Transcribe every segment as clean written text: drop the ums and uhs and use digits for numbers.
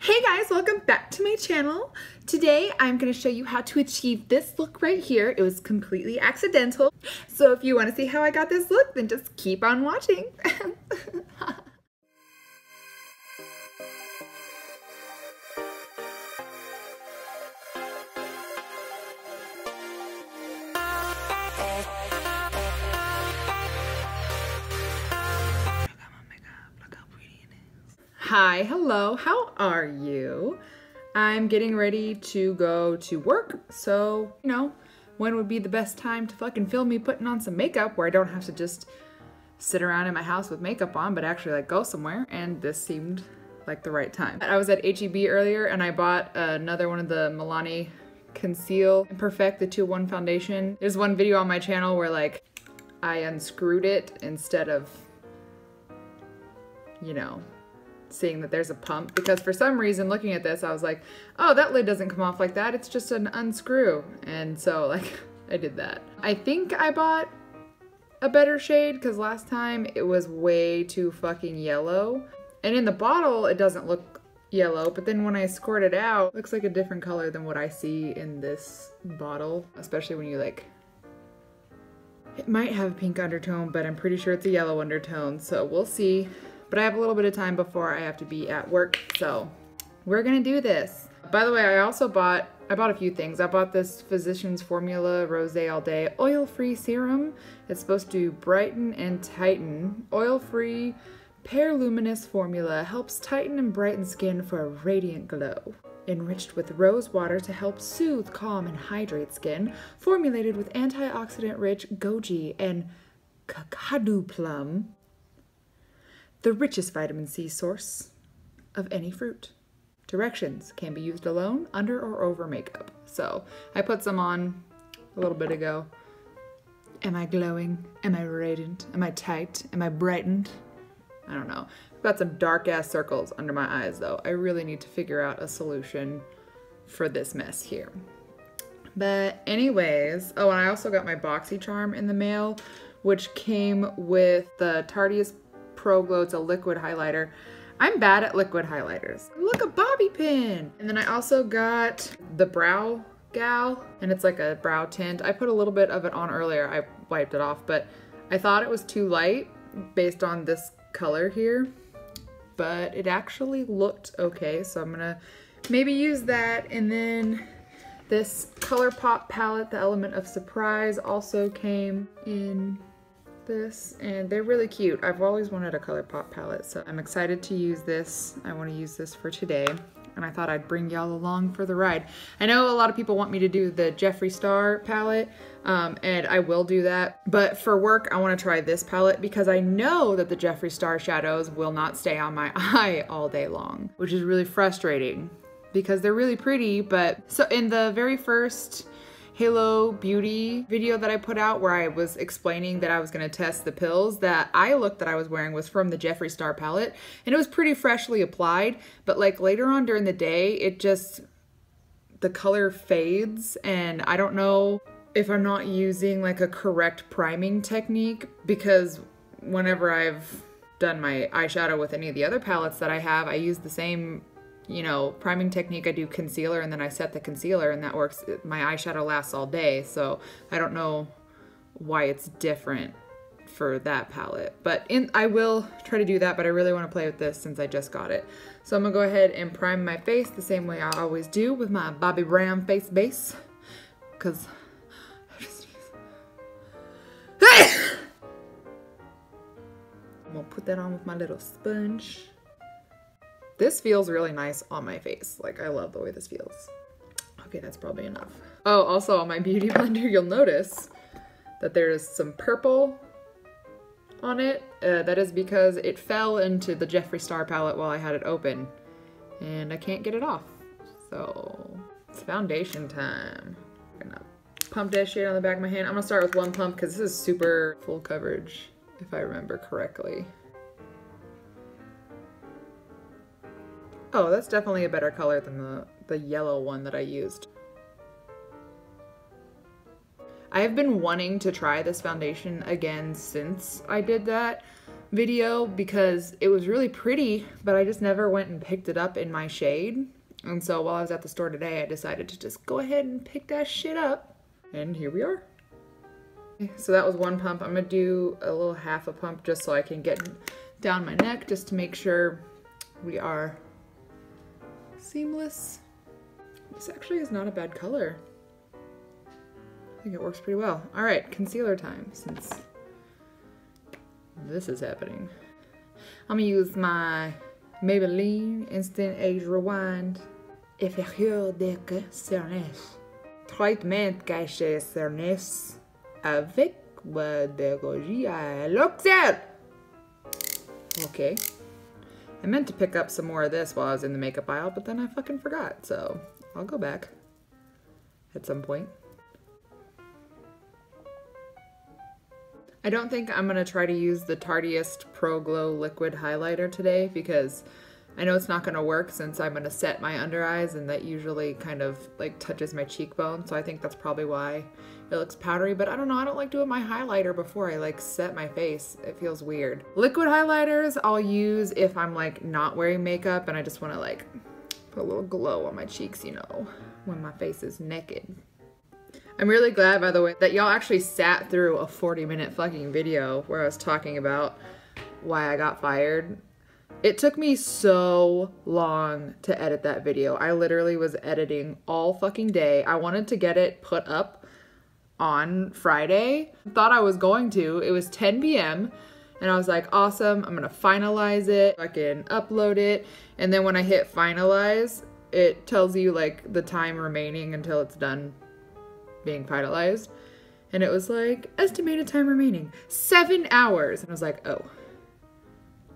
Hey guys, welcome back to my channel. Today I'm going to show you how to achieve this look right here. It was completely accidental. So if you want to see how I got this look, then just keep on watching. Hi, hello, how are you? I'm getting ready to go to work, so, you know, when would be the best time to fucking film me putting on some makeup where I don't have to just sit around in my house with makeup on, but actually like go somewhere, and this seemed like the right time. I was at H-E-B earlier and I bought another one of the Milani Conceal and Perfect, the 2-in-1 foundation. There's one video on my channel where like I unscrewed it instead of, you know, seeing that there's a pump, because for some reason looking at this I was like, oh, that lid doesn't come off like that, it's just an unscrew. And so like I did that. I think I bought a better shade because last time it was way too fucking yellow, and in the bottle it doesn't look yellow, but then when I squirt it out it looks like a different color than what I see in this bottle, especially when you like, it might have a pink undertone, but I'm pretty sure it's a yellow undertone, so we'll see. But I have a little bit of time before I have to be at work, so we're gonna do this. By the way, I bought a few things. I bought this Physicians Formula Rose All Day Oil-Free Serum. It's supposed to brighten and tighten. Oil-free, Pear-Luminous formula helps tighten and brighten skin for a radiant glow. Enriched with rose water to help soothe, calm, and hydrate skin. Formulated with antioxidant-rich goji and kakadu plum, the richest vitamin C source of any fruit. Directions: can be used alone, under or over makeup. So I put some on a little bit ago. Am I glowing? Am I radiant? Am I tight? Am I brightened? I don't know. I've got some dark ass circles under my eyes though. I really need to figure out a solution for this mess here. But anyways, oh, and I also got my BoxyCharm in the mail, which came with the Tarteist Pro Glow. It's a liquid highlighter. I'm bad at liquid highlighters. Look, a bobby pin! And then I also got the Brow Gal, and it's like a brow tint. I put a little bit of it on earlier. I wiped it off, but I thought it was too light based on this color here, but it actually looked okay, so I'm gonna maybe use that. And then this ColourPop palette, the Element of Surprise, also came in this, and they're really cute. I've always wanted a ColourPop palette, so I'm excited to use this. I want to use this for today, and I thought I'd bring y'all along for the ride. I know a lot of people want me to do the Jeffree Star palette, and I will do that, but for work I want to try this palette because I know that the Jeffree Star shadows will not stay on my eye all day long, which is really frustrating because they're really pretty. But so in the very first Halo Beauty video that I put out where I was explaining that I was gonna test the pills, that eye look that I was wearing was from the Jeffree Star palette, and it was pretty freshly applied, but like later on during the day, it just, the color fades, and I don't know if I'm not using like a correct priming technique, because whenever I've done my eyeshadow with any of the other palettes that I have, I use the same, you know, priming technique. I do concealer and then I set the concealer, and that works. My eyeshadow lasts all day, so I don't know why it's different for that palette. But I will try to do that, but I really want to play with this since I just got it. So I'm gonna go ahead and prime my face the same way I always do with my Bobbi Brown face base, because I just I'm gonna put that on with my little sponge. This feels really nice on my face. Like, I love the way this feels. Okay, that's probably enough. Oh, also on my beauty blender, you'll notice that there's some purple on it. That is because it fell into the Jeffree Star palette while I had it open, and I can't get it off. So it's foundation time. I'm gonna pump that shade on the back of my hand. I'm gonna start with one pump because this is super full coverage, if I remember correctly. Oh, that's definitely a better color than the yellow one that I used. I have been wanting to try this foundation again since I did that video because it was really pretty, but I just never went and picked it up in my shade. And so while I was at the store today, I decided to just go ahead and pick that shit up. And here we are. So that was one pump. I'm gonna do a little half a pump just so I can get down my neck, just to make sure we are seamless. This actually is not a bad color. I think it works pretty well. All right, concealer time, since this is happening. I'm gonna use my Maybelline Instant Age Rewind Effaceur de Cernes. Traitement caché Cernes avec pédagogie à l'océan. Okay. I meant to pick up some more of this while I was in the makeup aisle, but then I fucking forgot, so I'll go back at some point. I don't think I'm gonna try to use the Tarteist Pro Glow Liquid Highlighter today because I know it's not gonna work since I'm gonna set my under eyes, and that usually kind of like touches my cheekbone, so I think that's probably why it looks powdery. But I don't know, I don't like doing my highlighter before I like set my face. It feels weird. Liquid highlighters I'll use if I'm like not wearing makeup and I just want to like put a little glow on my cheeks, you know, when my face is naked. I'm really glad, by the way, that y'all actually sat through a 40-minute fucking video where I was talking about why I got fired. It took me so long to edit that video. I literally was editing all fucking day. I wanted to get it put up on Friday. Thought I was going to. It was 10 p.m. and I was like, awesome, I'm gonna finalize it. I can upload it. And then when I hit finalize, it tells you like the time remaining until it's done being finalized. And it was like, estimated time remaining, 7 hours. And I was like, oh,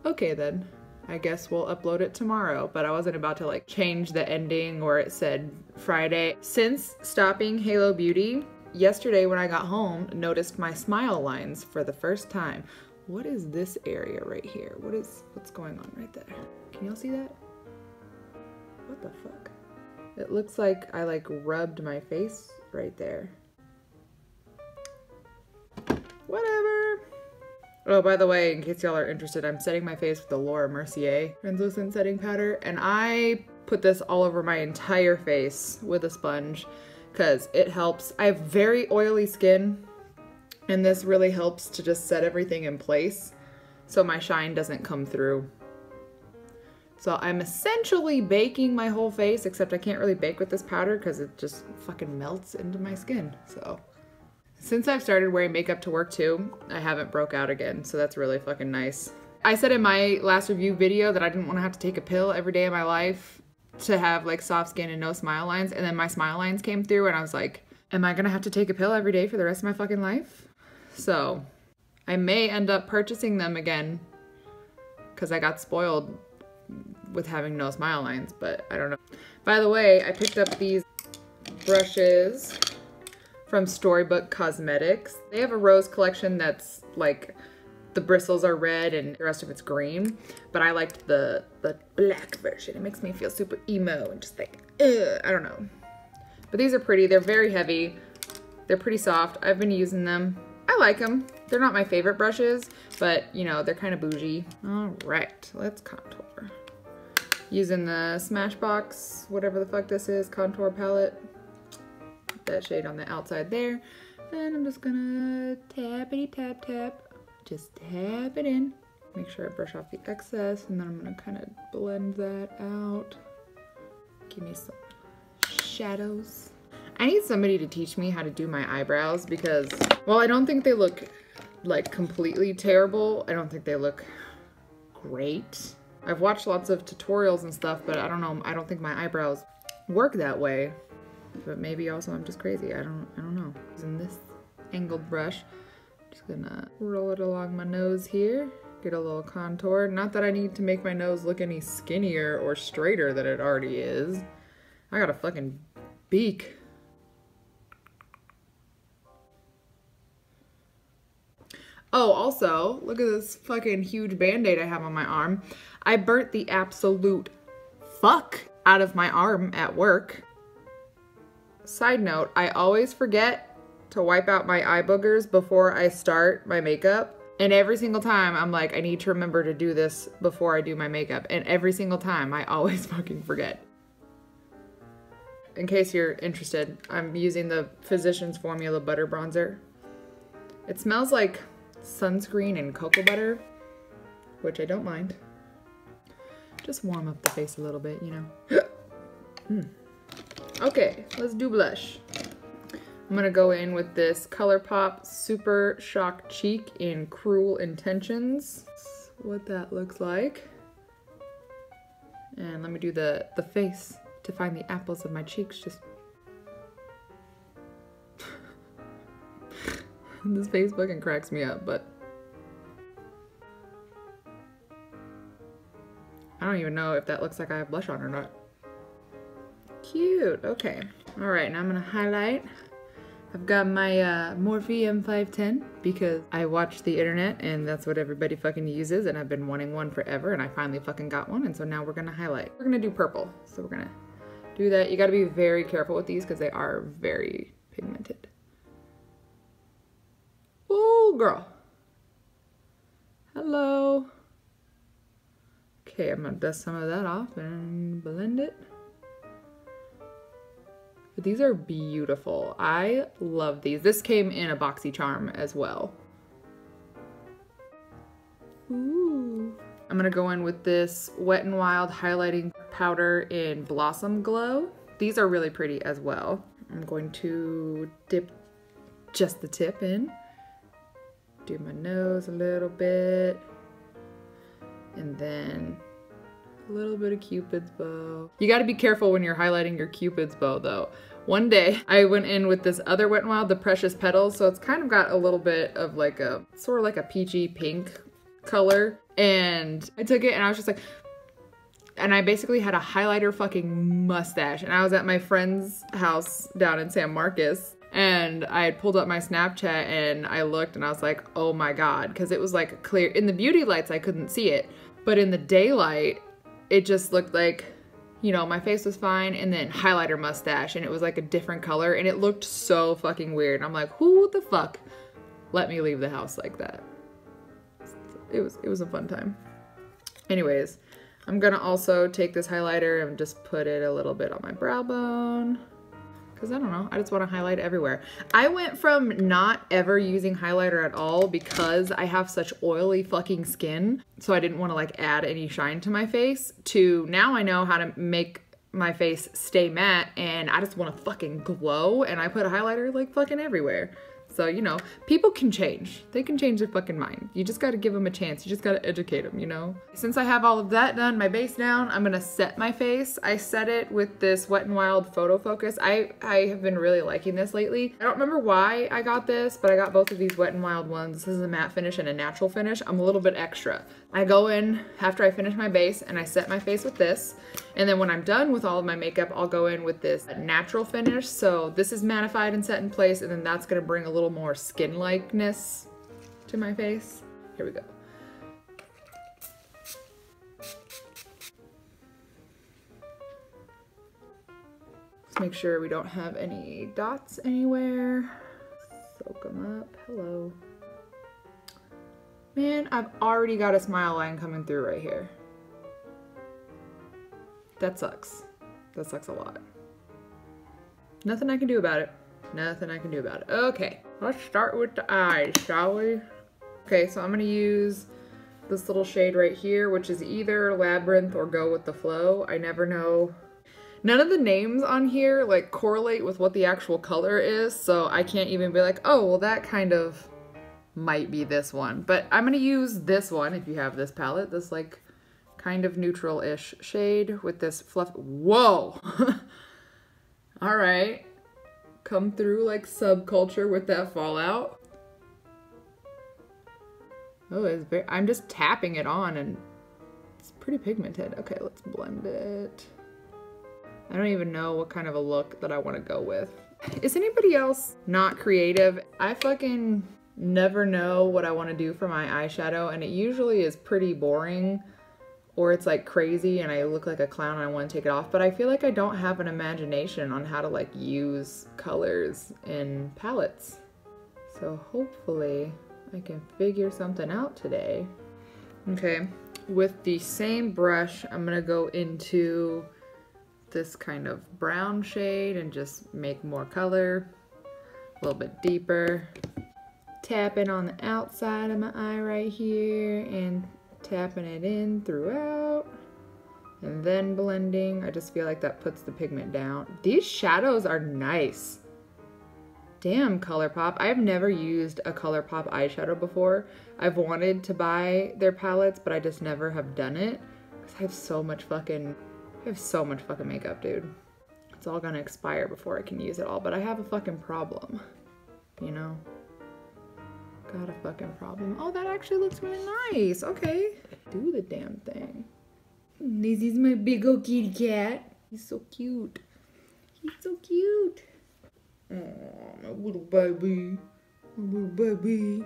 okay then. I guess we'll upload it tomorrow, but I wasn't about to like change the ending where it said Friday. Since stopping Halo Beauty, yesterday when I got home, noticed my smile lines for the first time. What is this area right here? What's going on right there? Can y'all see that? What the fuck? It looks like I like rubbed my face right there. Whatever. Oh, by the way, in case y'all are interested, I'm setting my face with the Laura Mercier translucent setting powder, and I put this all over my entire face with a sponge because it helps. I have very oily skin, and this really helps to just set everything in place so my shine doesn't come through. So I'm essentially baking my whole face, except I can't really bake with this powder because it just fucking melts into my skin. So since I've started wearing makeup to work too, I haven't broke out again, so that's really fucking nice. I said in my last review video that I didn't want to have to take a pill every day of my life to have like soft skin and no smile lines, and then my smile lines came through and I was like, am I gonna have to take a pill every day for the rest of my fucking life? So I may end up purchasing them again because I got spoiled with having no smile lines, but I don't know. By the way, I picked up these brushes from Storybook Cosmetics. They have a rose collection that's like the bristles are red and the rest of it's green, but I liked the black version. It makes me feel super emo and just like, ugh, I don't know. But these are pretty. They're very heavy. They're pretty soft. I've been using them. I like them. They're not my favorite brushes, but you know, they're kind of bougie. All right, let's contour. Using the Smashbox, whatever the fuck this is, contour palette. That shade on the outside there. And I'm just gonna tappity tap tap. Just tap it in. Make sure I brush off the excess, and then I'm gonna kind of blend that out. Give me some shadows. I need somebody to teach me how to do my eyebrows because, well, I don't think they look like completely terrible. I don't think they look great. I've watched lots of tutorials and stuff, but I don't know. I don't think my eyebrows work that way. But maybe also I'm just crazy. I don't know. Using this angled brush, just gonna roll it along my nose here. Get a little contour. Not that I need to make my nose look any skinnier or straighter than it already is. I got a fucking beak. Oh, also, look at this fucking huge band-aid I have on my arm. I burnt the absolute fuck out of my arm at work. Side note, I always forget to wipe out my eye boogers before I start my makeup. And every single time I'm like, I need to remember to do this before I do my makeup. And every single time I always fucking forget. In case you're interested, I'm using the Physicians Formula Butter Bronzer. It smells like sunscreen and cocoa butter, which I don't mind. Just warm up the face a little bit, you know. Okay, let's do blush. I'm gonna go in with this ColourPop Super Shock Cheek in Cruel Intentions. That's what that looks like. And let me do the face to find the apples of my cheeks. Just this face fucking cracks me up, but I don't even know if that looks like I have blush on or not. Cute, okay. All right, now I'm gonna highlight. I've got my Morphe M510 because I watched the internet and that's what everybody fucking uses, and I've been wanting one forever and I finally fucking got one, and so now we're gonna highlight. We're gonna do purple, so we're gonna do that. You gotta be very careful with these because they are very pigmented. Oh, girl. Hello. Okay, I'm gonna dust some of that off and blend it. But these are beautiful. I love these. This came in a BoxyCharm as well. Ooh. I'm gonna go in with this Wet n Wild highlighting powder in Blossom Glow. These are really pretty as well. I'm going to dip just the tip in. Do my nose a little bit. And then a little bit of Cupid's bow. You gotta be careful when you're highlighting your Cupid's bow though. One day I went in with this other Wet n Wild, the Precious Petals, so it's kind of got a little bit of like a, sort of like a peachy pink color. And I took it and I was just like, and I basically had a highlighter fucking mustache. And I was at my friend's house down in San Marcos, and I had pulled up my Snapchat and I looked and I was like, oh my God, because it was like clear. In the beauty lights I couldn't see it, but in the daylight it just looked like, you know, my face was fine, and then highlighter mustache, and it was like a different color, and it looked so fucking weird. And I'm like, who the fuck let me leave the house like that? It was a fun time. Anyways, I'm gonna also take this highlighter and just put it a little bit on my brow bone. Cause I don't know, I just wanna highlight everywhere. I went from not ever using highlighter at all because I have such oily fucking skin, so I didn't wanna like add any shine to my face, to now I know how to make my face stay matte and I just wanna fucking glow, and I put a highlighter like fucking everywhere. So, you know, people can change. They can change their fucking mind. You just gotta give them a chance. You just gotta educate them, you know? Since I have all of that done, my base down, I'm gonna set my face. I set it with this Wet n Wild Photo Focus. I have been really liking this lately. I don't remember why I got this, but I got both of these Wet n Wild ones. This is a matte finish and a natural finish. I'm a little bit extra. I go in after I finish my base and I set my face with this. And then when I'm done with all of my makeup, I'll go in with this natural finish. So this is mattified and set in place, and then that's gonna bring a little more skin-likeness to my face. Here we go. Let's make sure we don't have any dots anywhere. Soak them up. Hello. Man, I've already got a smile line coming through right here. That sucks. That sucks a lot. Nothing I can do about it. Nothing I can do about it. Okay, let's start with the eyes, shall we? Okay, so I'm gonna use this little shade right here, which is either Labyrinth or Go With The Flow. I never know. None of the names on here like correlate with what the actual color is, so I can't even be like, oh, well that kind of might be this one. But I'm gonna use this one, if you have this palette, this like kind of neutral-ish shade with this fluff. Whoa! All right. Come through like Subculture with that Fallout. Oh, it's very, I'm just tapping it on and it's pretty pigmented. Okay, let's blend it. I don't even know what kind of a look that I want to go with. Is anybody else not creative? I fucking never know what I want to do for my eyeshadow, and it usually is pretty boring, or it's like crazy and I look like a clown and I want to take it off, but I feel like I don't have an imagination on how to like use colors in palettes. So hopefully I can figure something out today. Okay, with the same brush, I'm gonna go into this kind of brown shade and just make more color, a little bit deeper. Tapping on the outside of my eye right here and tapping it in throughout. And then blending. I just feel like that puts the pigment down. These shadows are nice. Damn, ColourPop. I've never used a ColourPop eyeshadow before. I've wanted to buy their palettes, but I just never have done it. Because I have so much fucking makeup, dude. It's all gonna expire before I can use it all, but I have a fucking problem. You know? Got a fucking problem. Oh, that actually looks really nice. Okay. Do the damn thing. This is my big old kitty cat. He's so cute. He's so cute. Oh, my little baby. My little baby.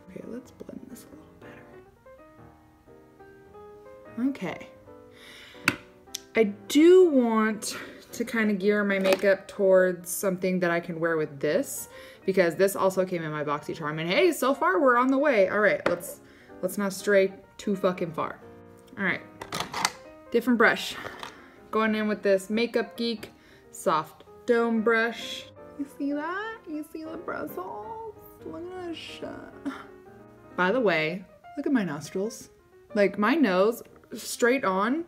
Okay, let's blend this a little better. Okay. I do want to kind of gear my makeup towards something that I can wear with this, because this also came in my BoxyCharm, and hey, so far we're on the way. All right, let's not stray too fucking far. All right, different brush. Going in with this Makeup Geek soft dome brush. You see that? You see the bristles? Look at that shit. By the way, look at my nostrils. Like, my nose straight on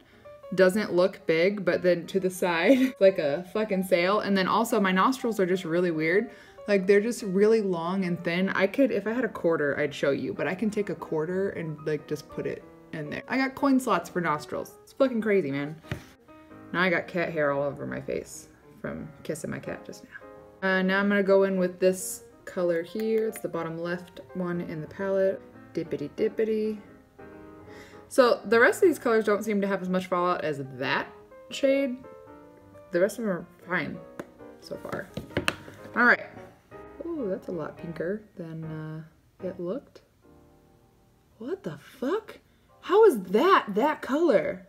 doesn't look big, but then to the side, it's like a fucking sail. And then also my nostrils are just really weird. Like, they're just really long and thin. I could, if I had a quarter, I'd show you, but I can take a quarter and like just put it in there. I got coin slots for nostrils. It's fucking crazy, man. Now I got cat hair all over my face from kissing my cat just now. Now I'm gonna go in with this color here. It's the bottom left one in the palette. Dippity dippity. So the rest of these colors don't seem to have as much fallout as that shade. The rest of them are fine so far. All right. Ooh, that's a lot pinker than it looked. What the fuck? How is that color?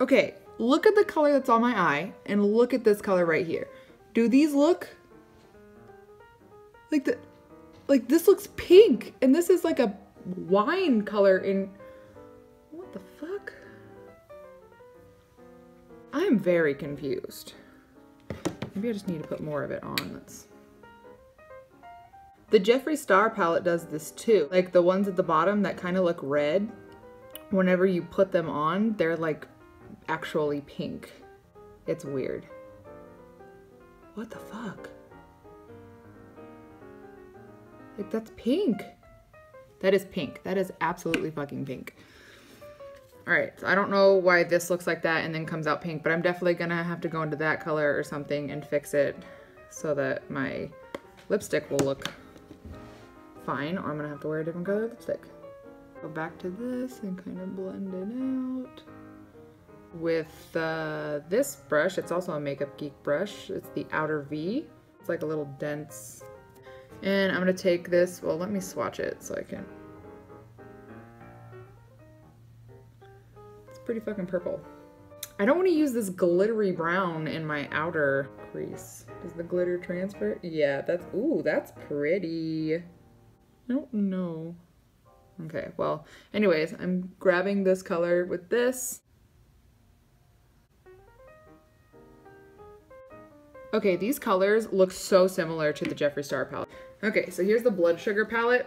Okay, look at the color that's on my eye and look at this color right here. Do these look like the... Like, this looks pink, and this is like a wine color in... What the fuck? I'm very confused. Maybe I just need to put more of it on. The Jeffree Star palette does this too. Like, the ones at the bottom that kind of look red, whenever you put them on, they're like actually pink. It's weird. What the fuck? Like, that's pink. That is pink. That is absolutely fucking pink. All right, so I don't know why this looks like that and then comes out pink, but I'm definitely gonna have to go into that color or something and fix it so that my lipstick will look fine, or I'm gonna have to wear a different color lipstick. Go back to this and kind of blend it out. With this brush, it's also a Makeup Geek brush. It's the Outer V. It's like a little dense. And I'm gonna take this, well, let me swatch it so I can. It's pretty fucking purple. I don't want to use this glittery brown in my outer crease. Does the glitter transfer? Yeah, ooh, that's pretty. I don't know. Okay, well, anyways, I'm grabbing this color with this. Okay, these colors look so similar to the Jeffree Star palette. Okay, so here's the Blood Sugar palette.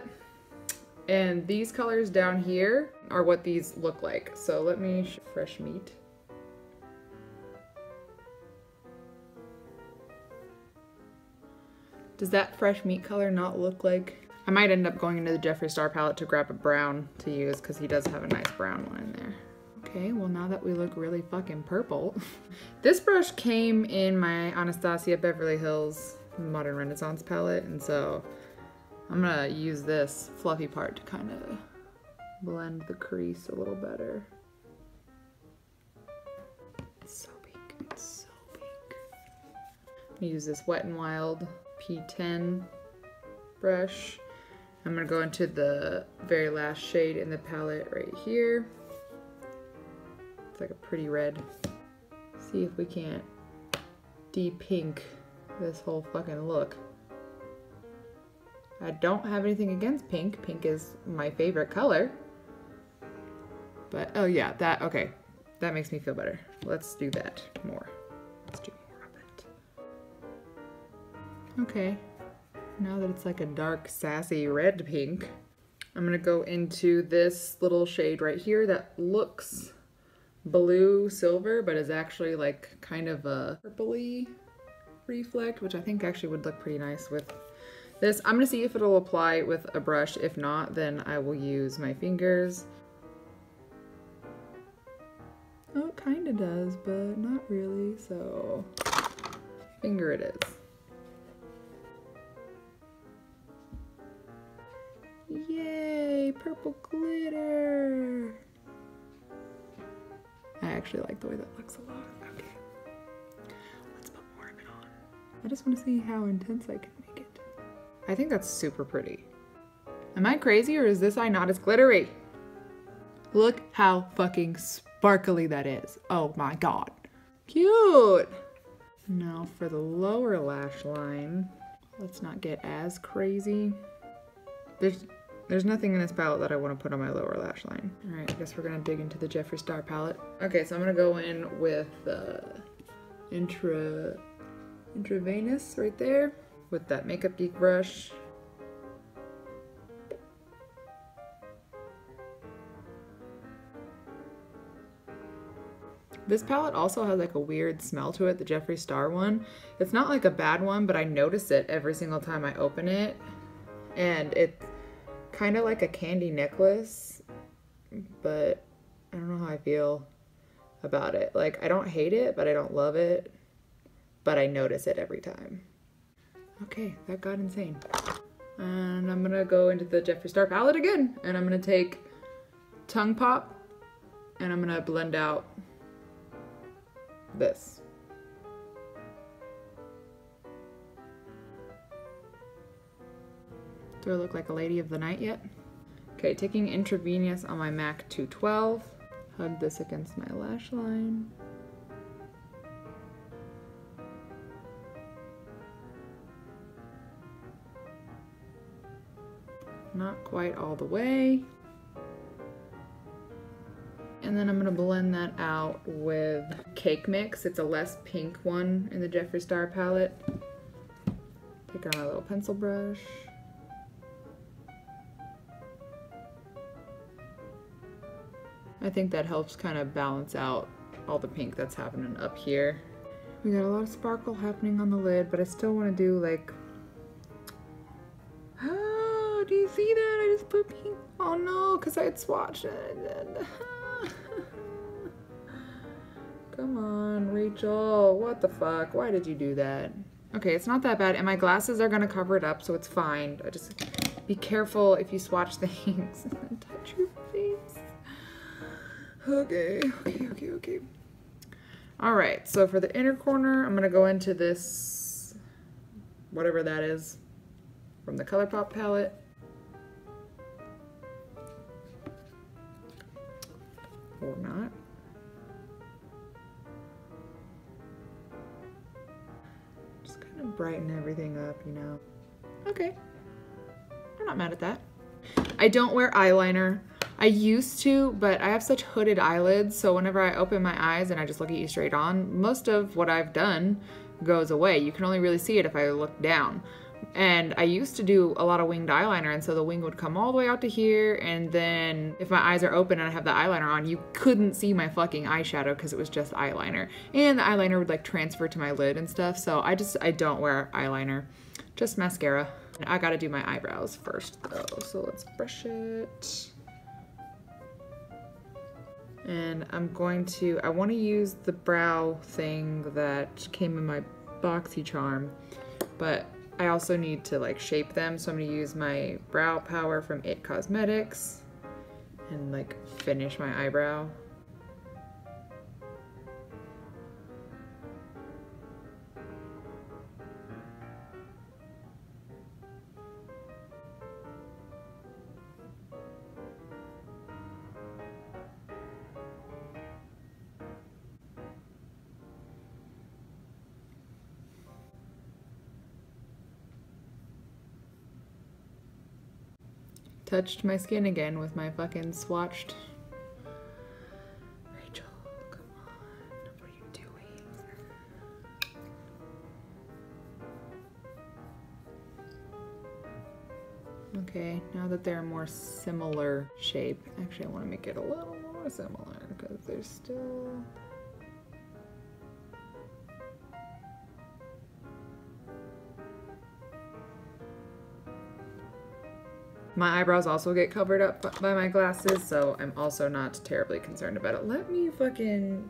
And these colors down here are what these look like. So let me, Fresh Meat. Does that Fresh Meat color not look like? I might end up going into the Jeffree Star palette to grab a brown to use because he does have a nice brown one in there. Okay, well, now that we look really fucking purple. This brush came in my Anastasia Beverly Hills Modern Renaissance palette, and so I'm gonna use this fluffy part to kind of blend the crease a little better. It's so pink, it's so pink. I'm gonna use this Wet n Wild P10 brush. I'm gonna go into the very last shade in the palette right here. It's like a pretty red. See if we can't de-pink this whole fucking look. I don't have anything against pink. Pink is my favorite color. But, oh yeah, that, okay. That makes me feel better. Let's do that more. Let's do more of it. Okay. Now that it's like a dark, sassy red pink, I'm gonna go into this little shade right here that looks blue silver, but is actually like kind of a purpley reflect, which I think actually would look pretty nice with this. I'm gonna see if it'll apply with a brush. If not, then I will use my fingers. Oh, it kind of does, but not really, so finger it is. Yay, purple glitter! I actually like the way that looks a lot. Okay, let's put more of it on. I just want to see how intense I can make it. I think that's super pretty. Am I crazy or is this eye not as glittery? Look how fucking sparkly that is. Oh my god. Cute! Now for the lower lash line, let's not get as crazy. There's nothing in this palette that I want to put on my lower lash line. All right, I guess we're gonna dig into the Jeffree Star palette. Okay, so I'm gonna go in with intravenous right there with that Makeup Geek brush. This palette also has like a weird smell to it, the Jeffree Star one. It's not like a bad one, but I notice it every single time I open it. And it's kind of like a candy necklace, but I don't know how I feel about it. Like, I don't hate it, but I don't love it, but I notice it every time. Okay, that got insane. And I'm gonna go into the Jeffree Star palette again, and I'm gonna take Tongue Pop, and I'm gonna blend out this. Do I look like a lady of the night yet? Okay, taking intravenous on my MAC 212. Hug this against my lash line. Not quite all the way. And then I'm gonna blend that out with Cake Mix. It's a less pink one in the Jeffree Star palette. Take out my little pencil brush. I think that helps kind of balance out all the pink that's happening up here. We got a lot of sparkle happening on the lid, but I still want to do like, oh, do you see that? I just put pink. Oh no, because I had swatched it. Come on, Rachel, what the fuck? Why did you do that? Okay, it's not that bad, and my glasses are gonna cover it up, so it's fine. I just be careful if you swatch things and touch your face. Okay. All right, so for the inner corner, I'm gonna go into this, whatever that is, from the ColourPop palette. Or not. Just kind of brighten everything up, you know. Okay, I'm not mad at that. I don't wear eyeliner. I used to, but I have such hooded eyelids, so whenever I open my eyes and I just look at you straight on, most of what I've done goes away. You can only really see it if I look down. And I used to do a lot of winged eyeliner, and so the wing would come all the way out to here, and then if my eyes are open and I have the eyeliner on, you couldn't see my fucking eyeshadow because it was just eyeliner. And the eyeliner would like transfer to my lid and stuff, so I don't wear eyeliner, just mascara. And I gotta do my eyebrows first though, so let's brush it. And I want to use the brow thing that came in my BoxyCharm, but I also need to like shape them, so I'm going to use my brow power from It Cosmetics and like finish my eyebrow. touched my skin again with my fucking swatched. Rachel, come on, what are you doing? Okay, now that they're a more similar shape, actually I want to make it a little more similar because they're still... My eyebrows also get covered up by my glasses, so I'm also not terribly concerned about it. Let me fucking...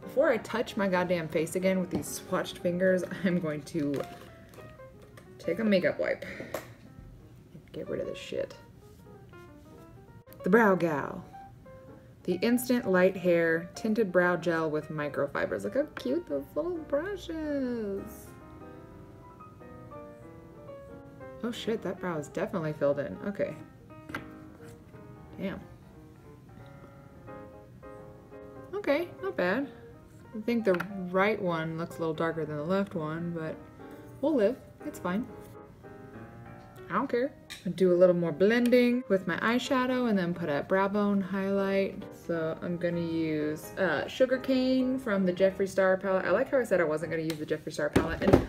Before I touch my goddamn face again with these swatched fingers, I'm going to take a makeup wipe and get rid of this shit. The Brow Gal. The Instant Light Hair Tinted Brow Gel with Microfibers. Look how cute those little brushes. Oh shit, that brow is definitely filled in. Okay. Damn. Okay, not bad. I think the right one looks a little darker than the left one, but we'll live. It's fine. I don't care. I'll do a little more blending with my eyeshadow and then put a brow bone highlight. So I'm gonna use Sugarcane from the Jeffree Star palette. I like how I said I wasn't gonna use the Jeffree Star palette. And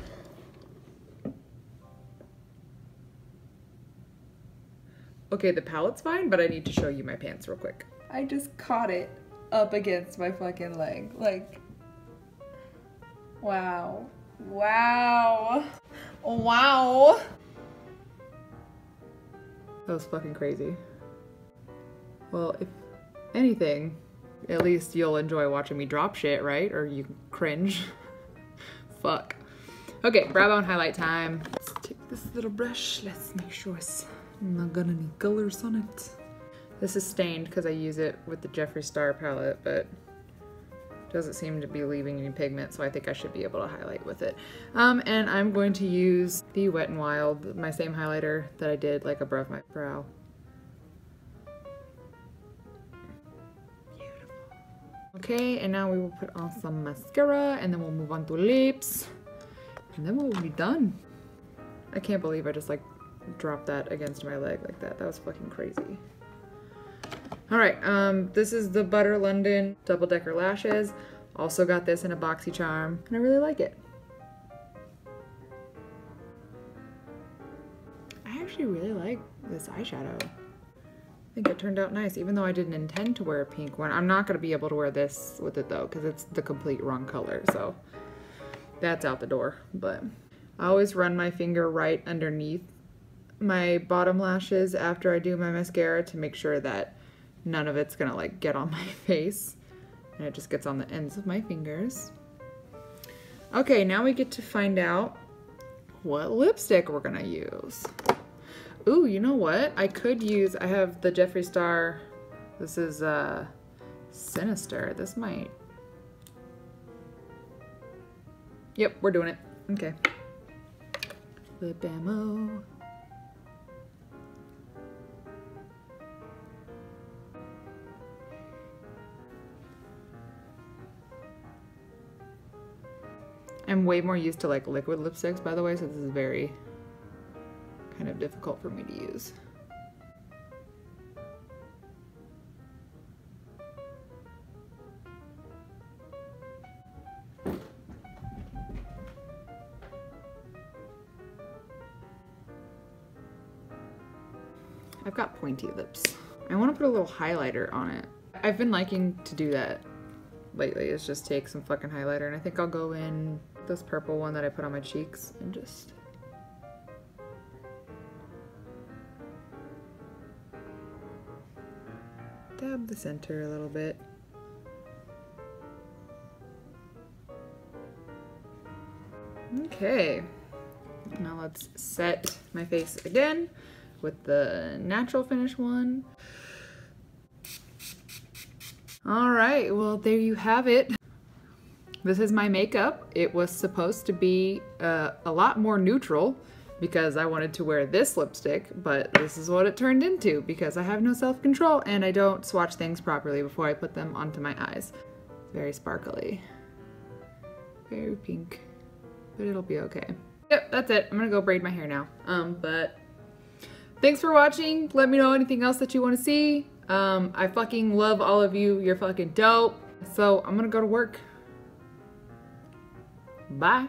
okay, the palette's fine, but I need to show you my pants real quick. I just caught it up against my fucking leg. Like, wow. Wow. Wow. That was fucking crazy. Well, if anything, at least you'll enjoy watching me drop shit, right? Or you cringe. Fuck. Okay, brow bone highlight time. Let's take this little brush. Let's make sure it's not got any colors on it. This is stained because I use it with the Jeffree Star palette, but doesn't seem to be leaving any pigment, so I think I should be able to highlight with it. And I'm going to use the Wet n Wild, my same highlighter that I did like above my brow. Beautiful. Okay, and now we will put on some mascara, and then we'll move on to lips, and then we'll be done. I can't believe I just like dropped that against my leg like that. That was fucking crazy. All right, this is the Butter London Double Decker Lashes. Also got this in a boxy charm, and I really like it. I actually really like this eyeshadow. I think it turned out nice, even though I didn't intend to wear a pink one. I'm not gonna be able to wear this with it though, because it's the complete wrong color, so that's out the door. But I always run my finger right underneath my bottom lashes after I do my mascara to make sure that none of it's gonna like get on my face, and it just gets on the ends of my fingers. Okay, now we get to find out what lipstick we're gonna use. Ooh, you know what? I could use, I have the Jeffree Star, this is Sinister. This might, yep, we're doing it. Okay. Lip ammo. I'm way more used to like liquid lipsticks, by the way, so this is very kind of difficult for me to use. I've got pointy lips. I want to put a little highlighter on it. I've been liking to do that lately, is just take some fucking highlighter, and I think I'll go in this purple one that I put on my cheeks and just dab the center a little bit. Okay, now let's set my face again with the natural finish one. All right, well, there you have it. This is my makeup. It was supposed to be a lot more neutral because I wanted to wear this lipstick, but this is what it turned into because I have no self-control and I don't swatch things properly before I put them onto my eyes. Very sparkly, very pink, but it'll be okay. Yep, that's it. I'm gonna go braid my hair now. But Thanks for watching. Let me know anything else that you want to see. I fucking love all of you. You're fucking dope. So I'm gonna go to work. Bye.